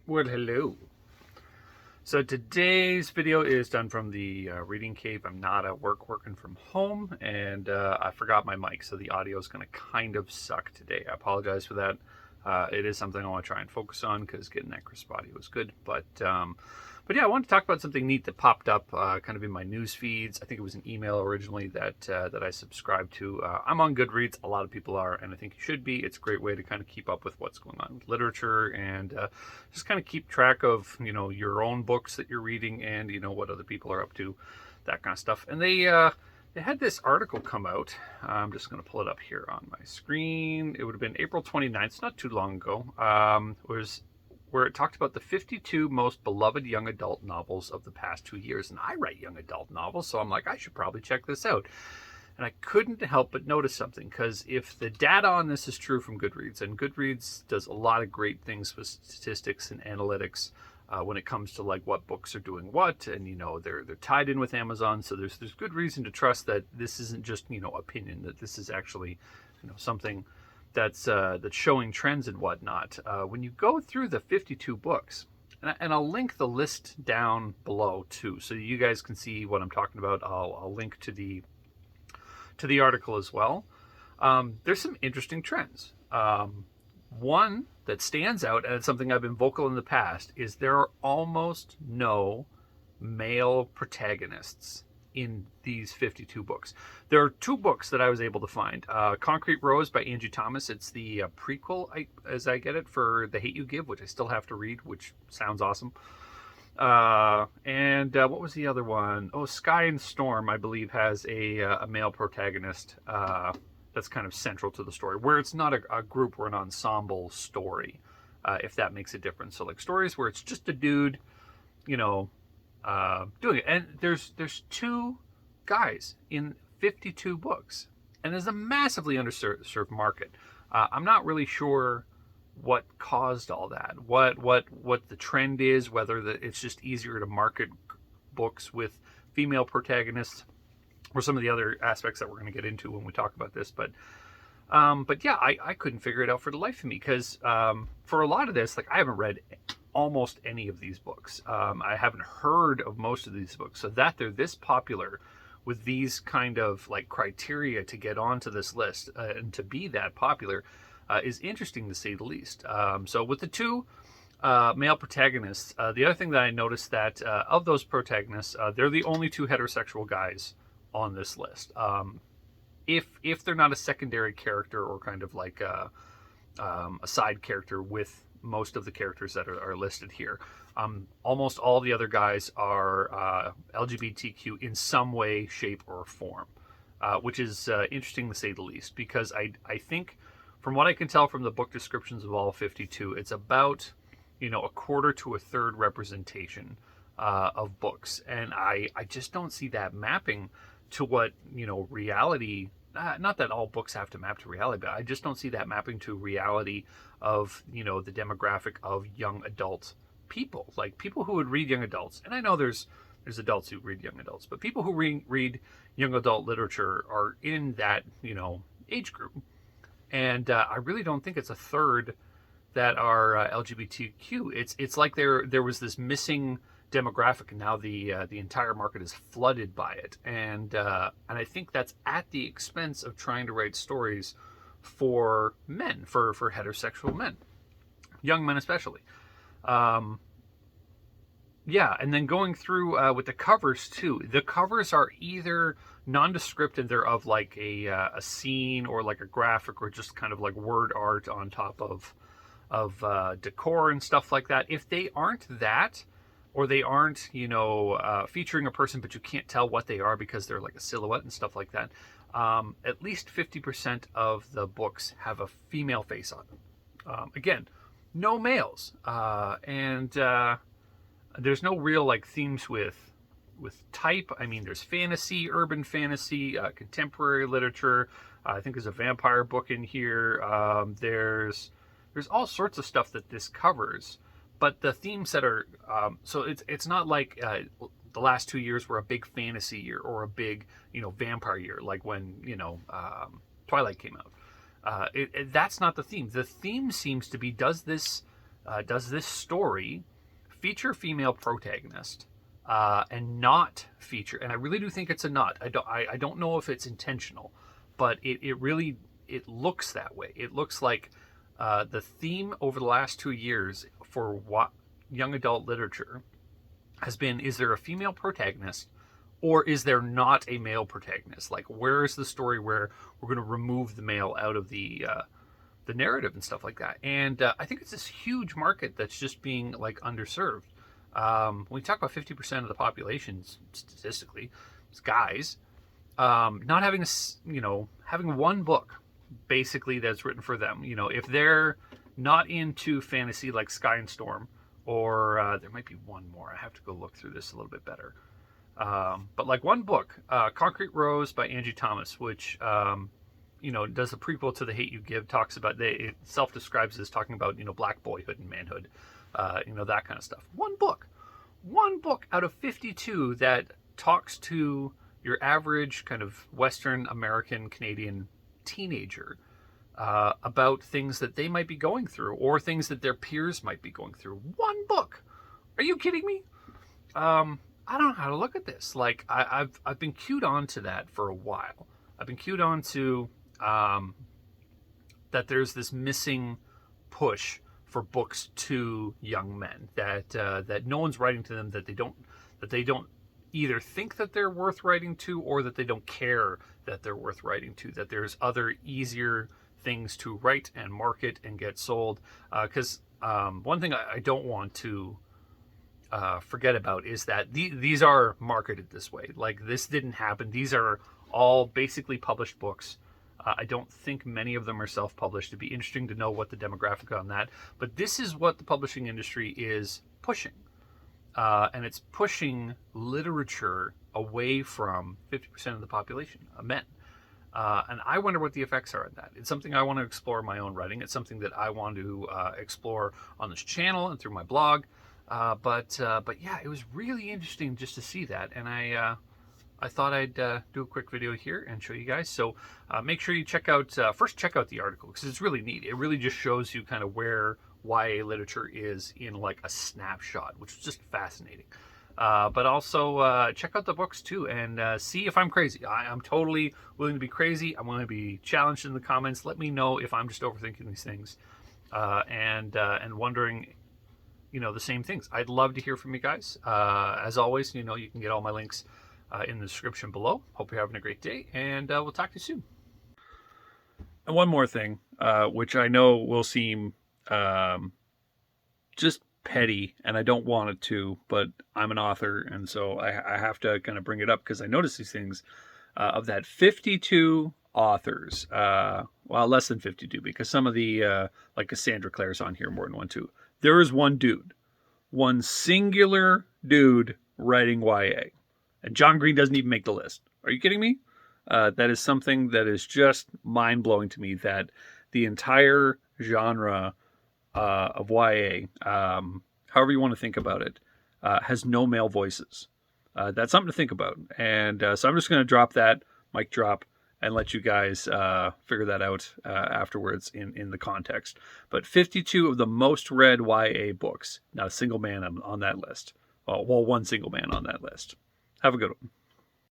Well, hello. So today's video is done from the reading cave. I'm not at work, working from home, and I forgot my mic, so the audio is going to kind of suck today. I apologize for that. It is something I want to try and focus on because getting that crisp audio was good. But yeah, I wanted to talk about something neat that popped up kind of in my news feeds. I think it was an email originally that I subscribed to. I'm on Goodreads. A lot of people are, and I think you should be. It's a great way to kind of keep up with what's going on with literature and just kind of keep track of, your own books that you're reading and, what other people are up to, that kind of stuff. And they had this article come out. I'm just going to pull it up here on my screen. It would have been April 29th, not too long ago. It was where it talked about the 52 most beloved young adult novels of the past 2 years. And I write young adult novels, so I'm like, I should probably check this out. And I couldn't help but notice something, because if the data on this is true from Goodreads, and Goodreads does a lot of great things with statistics and analytics when it comes to like what books are doing what, and they're tied in with Amazon, so there's good reason to trust that this isn't just opinion, that this is actually something that's showing trends and whatnot. When you go through the 52 books, and I'll link the list down below too, so you guys can see what I'm talking about. I'll link to the article as well. There's some interesting trends. One that stands out, and it's something I've been vocal in the past, is there are almost no male protagonists in these 52 books. There are two books that I was able to find. Concrete Rose by Angie Thomas. It's the prequel, as I get it, for The Hate You Give, which I still have to read, which sounds awesome. And what was the other one? Oh, Sky and Storm, I believe, has a male protagonist that's kind of central to the story, where it's not a group or an ensemble story, if that makes a difference. So like stories where it's just a dude, doing it. And there's two guys in 52 books, and there's a massively underserved market. I'm not really sure what caused all that, what the trend is, whether it's just easier to market books with female protagonists, or some of the other aspects that we're going to get into when we talk about this. But yeah, I couldn't figure it out for the life of me, because for a lot of this, like, I haven't read almost any of these books. I haven't heard of most of these books, so that they're this popular with these kind of like criteria to get onto this list and to be that popular is interesting to say the least. So with the two male protagonists, the other thing that I noticed that of those protagonists, they're the only two heterosexual guys on this list. If they're not a secondary character or kind of like a side character with most of the characters that are listed here, almost all the other guys are LGBTQ in some way, shape, or form, which is interesting to say the least, because I think, from what I can tell from the book descriptions of all 52, it's about a quarter to a third representation of books, and I just don't see that mapping to what reality. Not that all books have to map to reality, but I just don't see that mapping to reality of the demographic of young adult people, like people who would read young adults. And I know there's adults who read young adults, but people who read young adult literature are in that age group. And I really don't think it's a third that are LGBTQ. It's like there was this missing demographic, and now the entire market is flooded by it, and I think that's at the expense of trying to write stories for men, for heterosexual men, young men especially. Yeah, and then going through with the covers too. The covers are either nondescript and they're of like a scene or like a graphic, or just kind of like word art on top of decor and stuff like that. If they aren't that, or they aren't featuring a person but you can't tell what they are because they're like a silhouette and stuff like that, at least 50% of the books have a female face on them. Again, no males, and there's no real like themes with type. I mean, there's fantasy, urban fantasy, contemporary literature. I think there's a vampire book in here. There's all sorts of stuff that this covers, but the themes that are so it's not like the last 2 years were a big fantasy year or a big vampire year, like when Twilight came out. That's not the theme. The theme seems to be, does this does this story feature female protagonist and not feature? And I really do think it's a not. I don't know if it's intentional, but it really it looks that way. It looks like the theme over the last 2 years for what young adult literature has been: is there a female protagonist, or is there not a male protagonist? Like, where is the story where we're going to remove the male out of the narrative and stuff like that? And I think it's this huge market that's just being like underserved. When we talk about 50% of the population, statistically, it's guys. Not having having one book basically that's written for them. If they're not into fantasy like Sky and Storm, or there might be one more. I have to go look through this a little bit better. But like one book, Concrete Rose by Angie Thomas, which does a prequel to The Hate You Give, talks about, it self-describes as talking about black boyhood and manhood, that kind of stuff. One book out of 52 that talks to your average kind of Western American Canadian teenager about things that they might be going through, or things that their peers might be going through. One book. Are you kidding me? I don't know how to look at this. Like, I've been cued on to that for a while. I've been cued on to that there's this missing push for books to young men, that no one's writing to them, that they don't either think that they're worth writing to, or that they don't care that they're worth writing to, that there's other easier things to write and market and get sold. Because one thing I don't want to forget about is that these are marketed this way. Like, this didn't happen. These are all basically published books. I don't think many of them are self-published. It'd be interesting to know what the demographic on that. But this is what the publishing industry is pushing. And it's pushing literature away from 50% of the population, men. And I wonder what the effects are of that. It's something I want to explore in my own writing. It's something that I want to explore on this channel and through my blog. But yeah, it was really interesting just to see that. And I thought I'd do a quick video here and show you guys. So make sure you check out the article, because it's really neat. It really just shows you kind of where YA literature is in like a snapshot, which is just fascinating. But also check out the books too, and see if I'm crazy. I'm totally willing to be crazy. I'm willing to be challenged in the comments. Let me know if I'm just overthinking these things and wondering, the same things. I'd love to hear from you guys. As always, you can get all my links in the description below. Hope you're having a great day, and we'll talk to you soon. And one more thing, which I know will seem just petty, and I don't want it to, but I'm an author, and so I have to kind of bring it up, because I noticed these things. Of that 52 authors, well, less than 52, because some of the, like Cassandra Clare's on here more than one too. There is one singular dude writing YA. And John Green doesn't even make the list. Are you kidding me? That is something that is just mind-blowing to me, that the entire genre of YA, however you want to think about it, has no male voices. That's something to think about. And so I'm just going to drop that, mic drop, and let you guys figure that out afterwards in the context. But 52 of the most read YA books. Not a single man on that list. Well, one single man on that list. Have a good one.